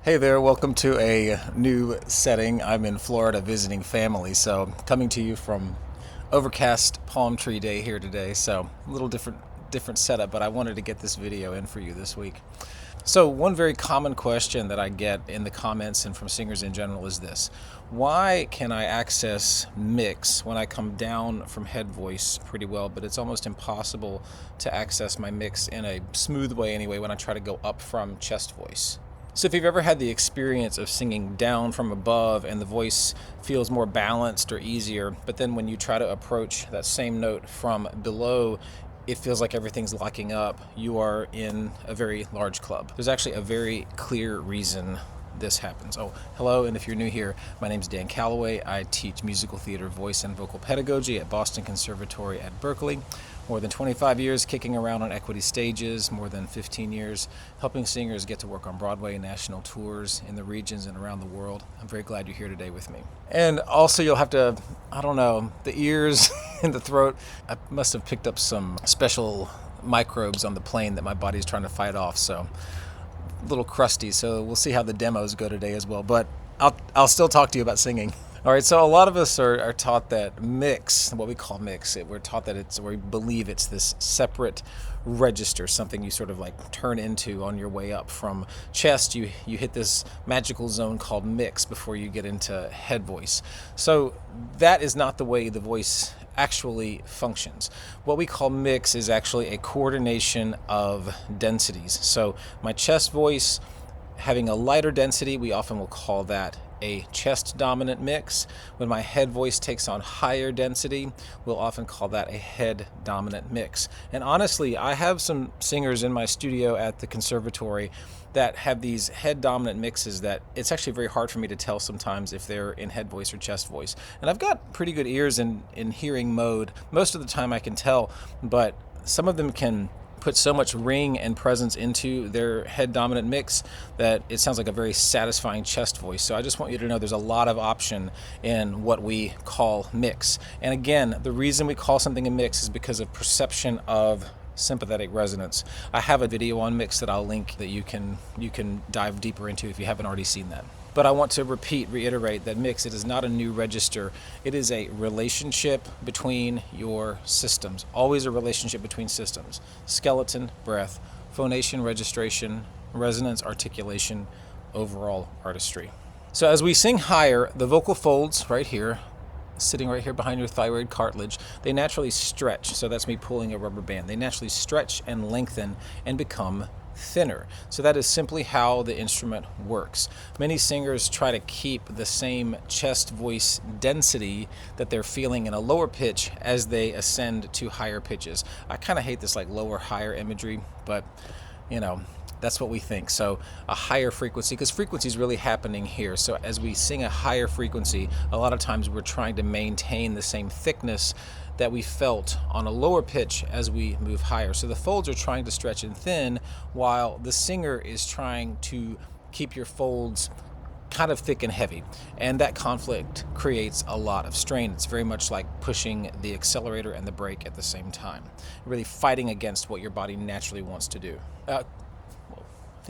Hey there, welcome to a new setting. I'm in Florida visiting family, so coming to you from overcast palm tree day here today. So a little different setup, but I wanted to get this video in for you this week. So one very common question that I get in the comments and from singers in general is this: why can I access mix when I come down from head voice pretty well, but it's almost impossible to access my mix in a smooth way anyway when I try to go up from chest voice? So if you've ever had the experience of singing down from above and the voice feels more balanced or easier, but then when you try to approach that same note from below, it feels like everything's locking up, you are in a very large club. There's actually a very clear reason this happens. Oh, hello, and if you're new here, my name is Dan Calloway. I teach musical theater, voice, and vocal pedagogy at Boston Conservatory at Berkeley. More than 25 years kicking around on equity stages, more than 15 years helping singers get to work on Broadway and national tours in the regions and around the world. I'm very glad you're here today with me. And also you'll have to, I don't know, the ears and the throat. I must have picked up some special microbes on the plane that my body's trying to fight off, so a little crusty, so we'll see how the demos go today as well. But I'll still talk to you about singing. All right, so a lot of us are taught that mix, what we call mix, we're taught that we believe it's this separate register, something you sort of like turn into on your way up from chest. You hit this magical zone called mix before you get into head voice. So that is not the way the voice actually functions. What we call mix is actually a coordination of densities. So my chest voice having a lighter density, we often will call that a chest dominant mix. When my head voice takes on higher density, we'll often call that a head dominant mix. And honestly, I have some singers in my studio at the conservatory that have these head dominant mixes that it's actually very hard for me to tell sometimes if they're in head voice or chest voice. And I've got pretty good ears in hearing mode. Most of the time I can tell, but some of them can put so much ring and presence into their head dominant mix that it sounds like a very satisfying chest voice. So I just want you to know there's a lot of option in what we call mix. And again, the reason we call something a mix is because of perception of sympathetic resonance. I have a video on mix that I'll link that you can dive deeper into if you haven't already seen that. But I want to reiterate that mix, it is not a new register. It is a relationship between your systems. Always a relationship between systems. Skeleton, breath, phonation, registration, resonance, articulation, overall artistry. So as we sing higher, the vocal folds right here, sitting right here behind your thyroid cartilage, they naturally stretch. So that's me pulling a rubber band. They naturally stretch and lengthen and become thinner. So that is simply how the instrument works. Many singers try to keep the same chest voice density that they're feeling in a lower pitch as they ascend to higher pitches. I kind of hate this like lower higher imagery, but you know, that's what we think. So a higher frequency, because frequency is really happening here. So as we sing a higher frequency, a lot of times we're trying to maintain the same thickness that we felt on a lower pitch as we move higher. So the folds are trying to stretch and thin while the singer is trying to keep your folds kind of thick and heavy. And that conflict creates a lot of strain. It's very much like pushing the accelerator and the brake at the same time, really fighting against what your body naturally wants to do. I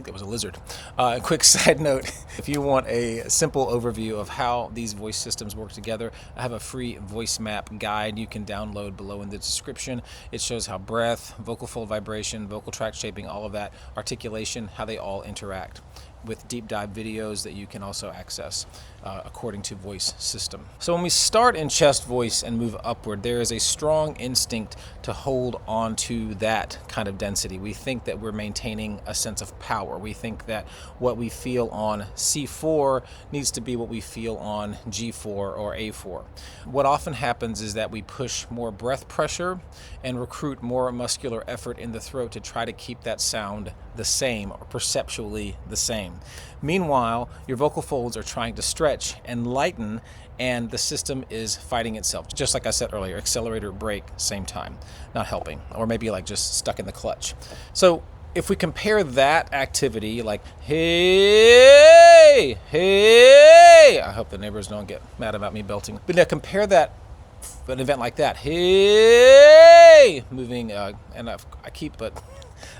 think that was a lizard. A quick side note, if you want a simple overview of how these voice systems work together, I have a free voice map guide you can download below in the description. It shows how breath, vocal fold vibration, vocal tract shaping, all of that, articulation, how they all interact, with deep dive videos that you can also access according to voice system. So when we start in chest voice and move upward, there is a strong instinct to hold on to that kind of density. We think that we're maintaining a sense of power. We think that what we feel on C4 needs to be what we feel on G4 or A4. What often happens is that we push more breath pressure and recruit more muscular effort in the throat to try to keep that sound the same or perceptually the same. Meanwhile, your vocal folds are trying to stretch and lighten, and the system is fighting itself. Just like I said earlier, accelerator, brake, same time, not helping, or maybe like just stuck in the clutch. So if we compare that activity, like hey, hey, I hope the neighbors don't get mad about me belting, but now compare that, an event like that, hey, moving, and I keep, but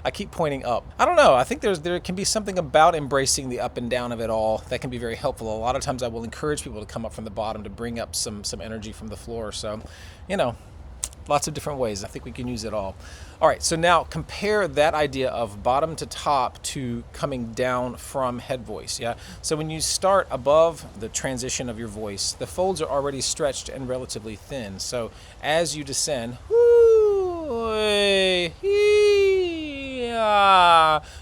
I keep pointing up. I don't know. I think there can be something about embracing the up and down of it all that can be very helpful. A lot of times I will encourage people to come up from the bottom to bring up some energy from the floor. So, you know, lots of different ways. I think we can use it all. All right, so now compare that idea of bottom to top to coming down from head voice, yeah? So when you start above the transition of your voice, the folds are already stretched and relatively thin. So as you descend,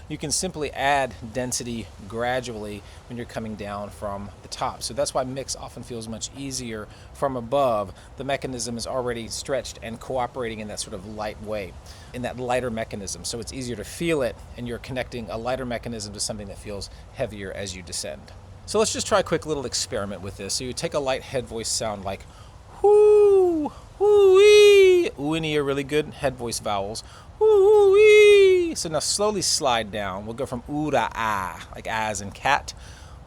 you can simply add density gradually when you're coming down from the top. So that's why mix often feels much easier from above. The mechanism is already stretched and cooperating in that sort of light way, in that lighter mechanism. So it's easier to feel it, and you're connecting a lighter mechanism to something that feels heavier as you descend. So let's just try a quick little experiment with this. So you take a light head voice sound like whoo, whoo-wee. Ooh and ee are really good head voice vowels. Ooh-wee. So now slowly slide down. We'll go from ooh to ah, like as in cat.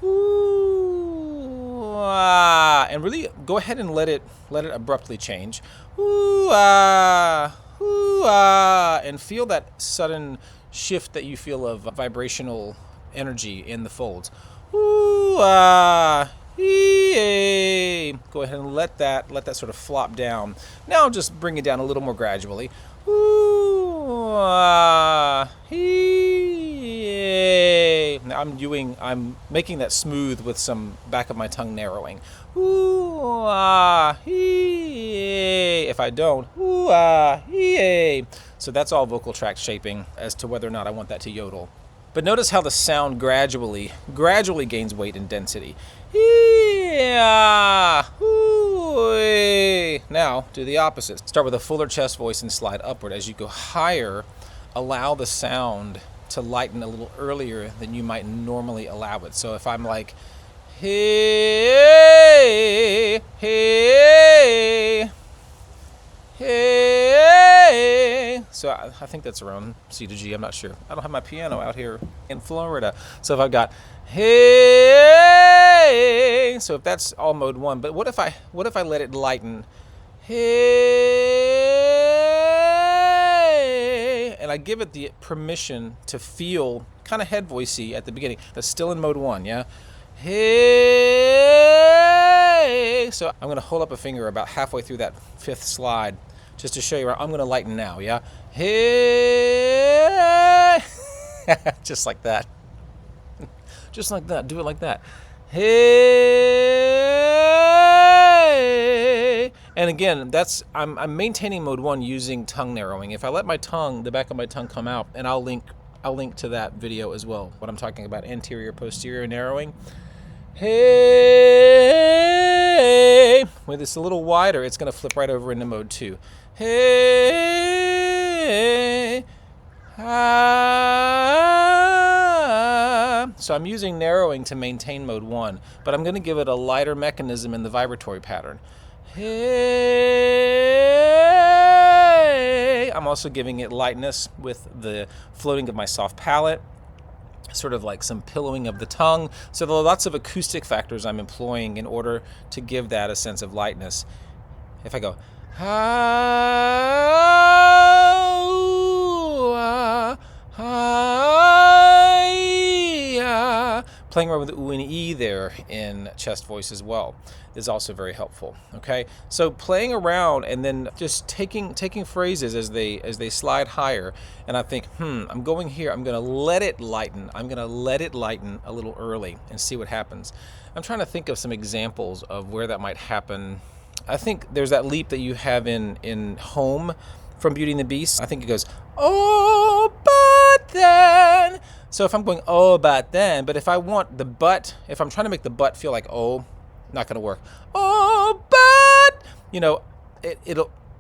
Ooh, ah. And really go ahead and let it abruptly change. Ooh, ah, and feel that sudden shift that you feel of vibrational energy in the folds. Ooh, ah, ee. Go ahead and let that sort of flop down. Now just bring it down a little more gradually. Ooh, ah, ee. Now I'm making that smooth with some back of my tongue narrowing. Ooh, ah, ee. If I don't, ooh, ah, ee. So that's all vocal tract shaping as to whether or not I want that to yodel. But notice how the sound gradually gains weight and density. Yeah. Now do the opposite. Start with a fuller chest voice and slide upward. As you go higher, allow the sound to lighten a little earlier than you might normally allow it. So if I'm like, hey, hey, hey. So I think that's around C to G. I'm not sure. I don't have my piano out here in Florida. So if I've got hey, so if that's all mode one, but what if I let it lighten? Hey, and I give it the permission to feel kind of head voicey at the beginning. That's still in mode one, yeah. Hey, so I'm gonna hold up a finger about halfway through that fifth slide, just to show you where I'm gonna lighten now, yeah. Hey, just like that. Just like that. Do it like that. Hey, and again, I'm maintaining mode one using tongue narrowing. If I let the back of my tongue come out, and I'll link to that video as well. What I'm talking about, anterior posterior narrowing. Hey, when it's a little wider, it's going to flip right over into mode two. Hey, ah. So I'm using narrowing to maintain mode one, but I'm going to give it a lighter mechanism in the vibratory pattern. Hey, I'm also giving it lightness with the floating of my soft palate, sort of like some pillowing of the tongue. So there are lots of acoustic factors I'm employing in order to give that a sense of lightness. If I go, playing around with the ooh and ee there in chest voice as well is also very helpful. Okay, so playing around and then just taking phrases as they slide higher, and I think, I'm going here. I'm going to let it lighten. I'm going to let it lighten a little early and see what happens. I'm trying to think of some examples of where that might happen. I think there's that leap that you have in Home from Beauty and the Beast. I think it goes, oh, but then. So if I'm going, oh, but then, but if I want the but, if I'm trying to make the but feel like, oh, not going to work. Oh, but,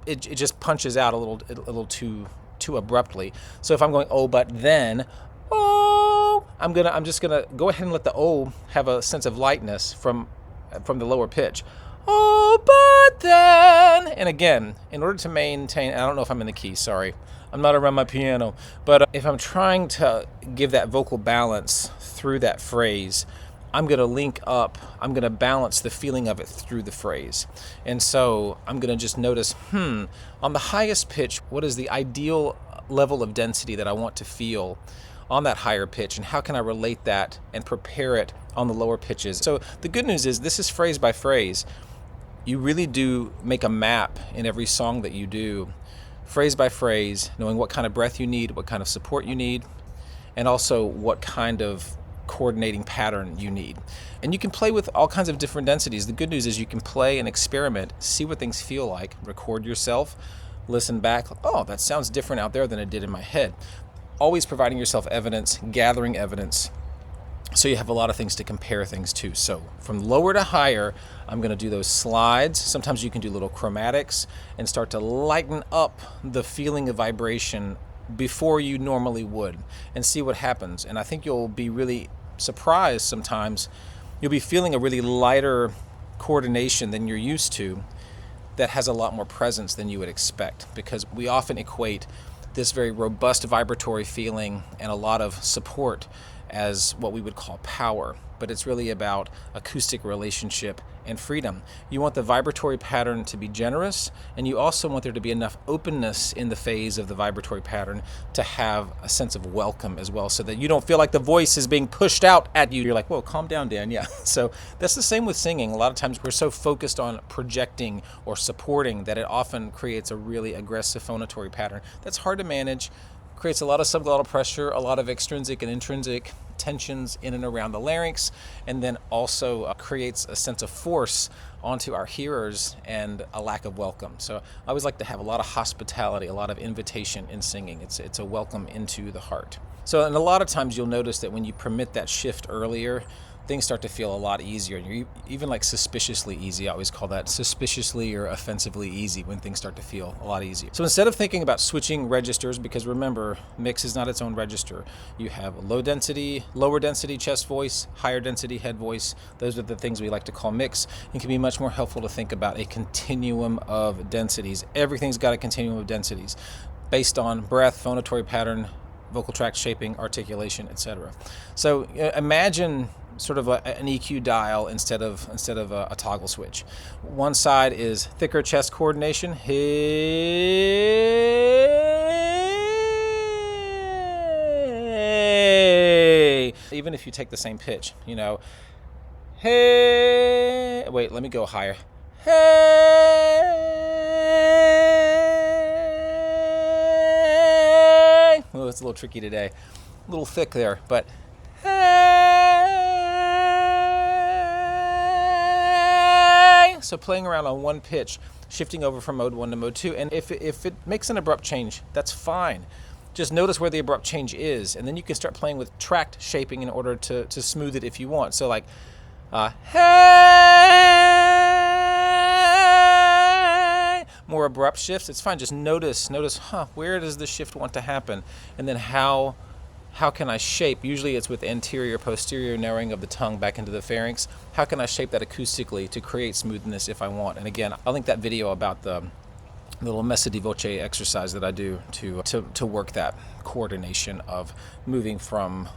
it just punches out a little too abruptly. So if I'm going, oh, but then, oh, I'm just gonna go ahead and let the oh have a sense of lightness from the lower pitch. Oh, but then, and again, in order to maintain, I don't know if I'm in the key, sorry. I'm not around my piano, but if I'm trying to give that vocal balance through that phrase, I'm going to link up, I'm going to balance the feeling of it through the phrase. And so I'm going to just notice, on the highest pitch, what is the ideal level of density that I want to feel on that higher pitch, and how can I relate that and prepare it on the lower pitches. So the good news is this is phrase by phrase. You really do make a map in every song that you do, phrase by phrase, knowing what kind of breath you need, what kind of support you need, and also what kind of coordinating pattern you need. And you can play with all kinds of different densities. The good news is you can play and experiment, see what things feel like, record yourself, listen back, oh, that sounds different out there than it did in my head. Always providing yourself evidence, gathering evidence, so you have a lot of things to compare things to. So from lower to higher, I'm going to do those slides. Sometimes you can do little chromatics and start to lighten up the feeling of vibration before you normally would, and see what happens. And I think you'll be really surprised sometimes. You'll be feeling a really lighter coordination than you're used to that has a lot more presence than you would expect, because we often equate this very robust vibratory feeling and a lot of support as what we would call power, but it's really about acoustic relationship and freedom. You want the vibratory pattern to be generous, and you also want there to be enough openness in the phase of the vibratory pattern to have a sense of welcome as well, so that you don't feel like the voice is being pushed out at you. You're like, whoa, calm down, Dan. Yeah. So that's the same with singing. A lot of times we're so focused on projecting or supporting that it often creates a really aggressive phonatory pattern that's hard to manage, creates a lot of subglottal pressure, a lot of extrinsic and intrinsic tensions in and around the larynx, and then also creates a sense of force onto our hearers and a lack of welcome. So I always like to have a lot of hospitality, a lot of invitation in singing. It's a welcome into the heart. So, and a lot of times you'll notice that when you permit that shift earlier, things start to feel a lot easier. You're even like suspiciously easy. I always call that suspiciously or offensively easy when things start to feel a lot easier. So instead of thinking about switching registers, because remember, mix is not its own register. You have lower density chest voice, higher density head voice. Those are the things we like to call mix. It can be much more helpful to think about a continuum of densities. Everything's got a continuum of densities based on breath, phonatory pattern, vocal tract shaping, articulation, etc. So imagine sort of an EQ dial instead of a toggle switch. One side is thicker chest coordination. Hey. Even if you take the same pitch, hey. Wait, let me go higher. Hey. Oh, it's a little tricky today. A little thick there, but so playing around on one pitch, shifting over from mode 1 to mode 2, and if it makes an abrupt change, that's fine. Just notice where the abrupt change is, and then you can start playing with tract shaping in order to smooth it if you want. So like, hey, more abrupt shifts, it's fine. Just notice, where does the shift want to happen? And then how can I shape? Usually it's with anterior, posterior narrowing of the tongue back into the pharynx. How can I shape that acoustically to create smoothness if I want? And again, I'll link that video about the little messa di voce exercise that I do to work that coordination of moving from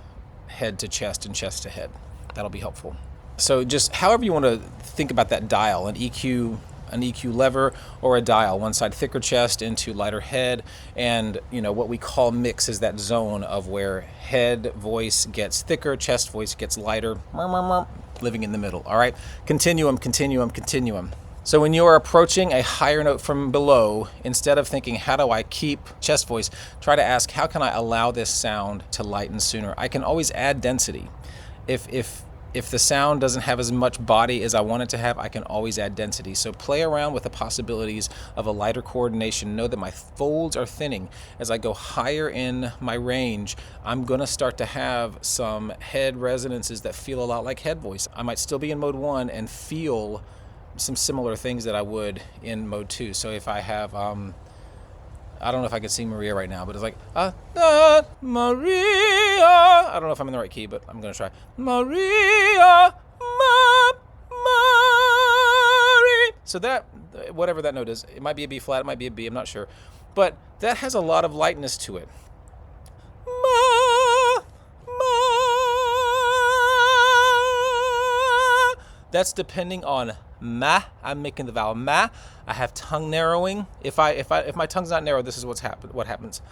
head to chest and chest to head. That'll be helpful. So just however you want to think about that dial, an EQ lever or a dial, one side thicker chest into lighter head, and what we call mix is that zone of where head voice gets thicker, chest voice gets lighter, living in the middle. All right, continuum. So when you are approaching a higher note from below, instead of thinking, how do I keep chest voice, try to ask, how can I allow this sound to lighten sooner? I can always add density. If the sound doesn't have as much body as I want it to have, I can always add density. So play around with the possibilities of a lighter coordination. Know that my folds are thinning. As I go higher in my range, I'm going to start to have some head resonances that feel a lot like head voice. I might still be in mode 1 and feel some similar things that I would in mode 2. So if I have I don't know if I can sing Maria right now, but it's like, Maria. I don't know if I'm in the right key, but I'm going to try. Maria, Maria. So that, whatever that note is, it might be a B flat, it might be a B, I'm not sure. But that has a lot of lightness to it. That's depending on ma. I'm making the vowel ma. I have tongue narrowing. If my tongue's not narrow, this is what happens.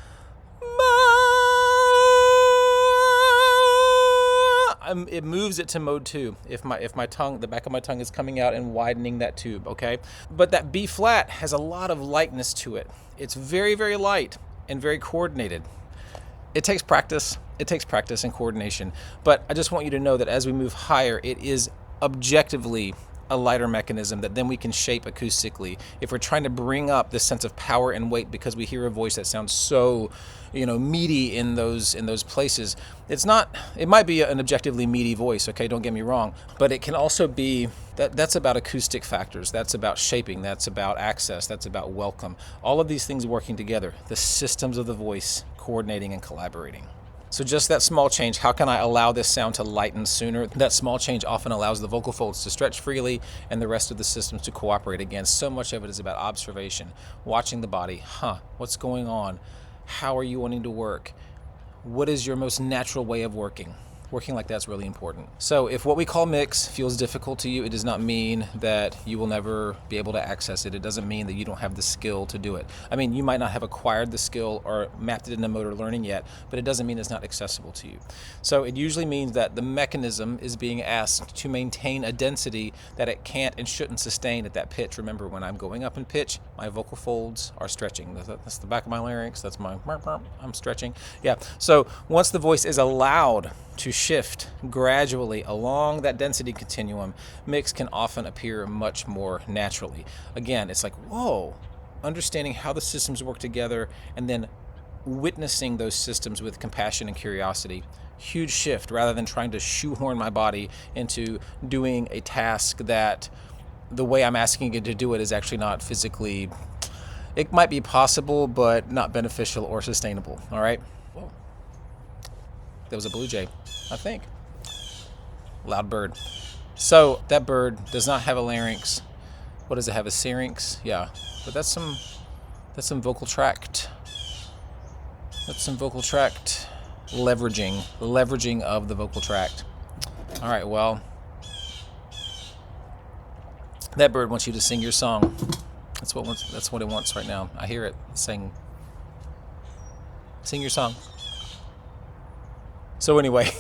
it moves it to mode 2 if my tongue, the back of my tongue is coming out and widening that tube, okay? But that B flat has a lot of lightness to it. It's very, very light and very coordinated. It takes practice. It takes practice and coordination. But I just want you to know that as we move higher, it is objectively a lighter mechanism that then we can shape acoustically. If we're trying to bring up this sense of power and weight because we hear a voice that sounds so, meaty in those places, it's not. It might be an objectively meaty voice, okay? Don't get me wrong, but it can also be that's about acoustic factors. That's about shaping. That's about access. That's about welcome. All of these things working together. The systems of the voice coordinating and collaborating. So just that small change, how can I allow this sound to lighten sooner? That small change often allows the vocal folds to stretch freely and the rest of the systems to cooperate again. So much of it is about observation, watching the body. What's going on? How are you wanting to work? What is your most natural way of working? Working like that's really important. So if what we call mix feels difficult to you, it does not mean that you will never be able to access it. It doesn't mean that you don't have the skill to do it. I mean, you might not have acquired the skill or mapped it into motor learning yet, but it doesn't mean it's not accessible to you. So it usually means that the mechanism is being asked to maintain a density that it can't and shouldn't sustain at that pitch. Remember, when I'm going up in pitch, my vocal folds are stretching. That's the back of my larynx. That's my, I'm stretching. Yeah. So once the voice is allowed to shift gradually along that density continuum, mix can often appear much more naturally. Again, it's like, whoa, understanding how the systems work together and then witnessing those systems with compassion and curiosity. Huge shift rather than trying to shoehorn my body into doing a task that the way I'm asking it to do it is actually not physically, it might be possible, but not beneficial or sustainable. All right. Whoa. That was a blue jay, I think. Loud bird. So that bird does not have a larynx. What does it have? A syrinx? Yeah, but that's some vocal tract. That's some vocal tract leveraging of the vocal tract. All right, well, that bird wants you to sing your song. That's what it wants right now. I hear it. Sing your song. So anyway,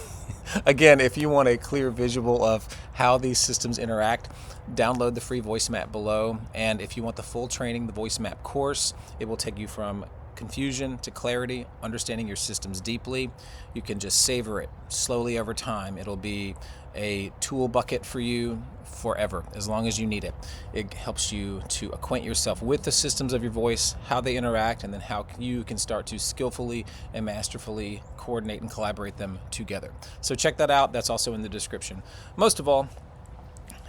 again, if you want a clear visual of how these systems interact, download the free voice map below. And if you want the full training, the voice map course, it will take you from confusion to clarity, understanding your systems deeply. You can just savor it slowly over time. It'll be a tool bucket for you forever, as long as you need it. It helps you to acquaint yourself with the systems of your voice, how they interact, and then how you can start to skillfully and masterfully coordinate and collaborate them together. So check that out. That's also in the description. Most of all,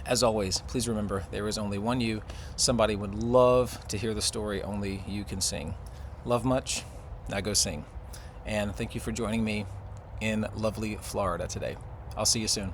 as always, please remember there is only one you. Somebody would love to hear the story only you can sing. Love much. Now go sing. And thank you for joining me in lovely Florida today. I'll see you soon.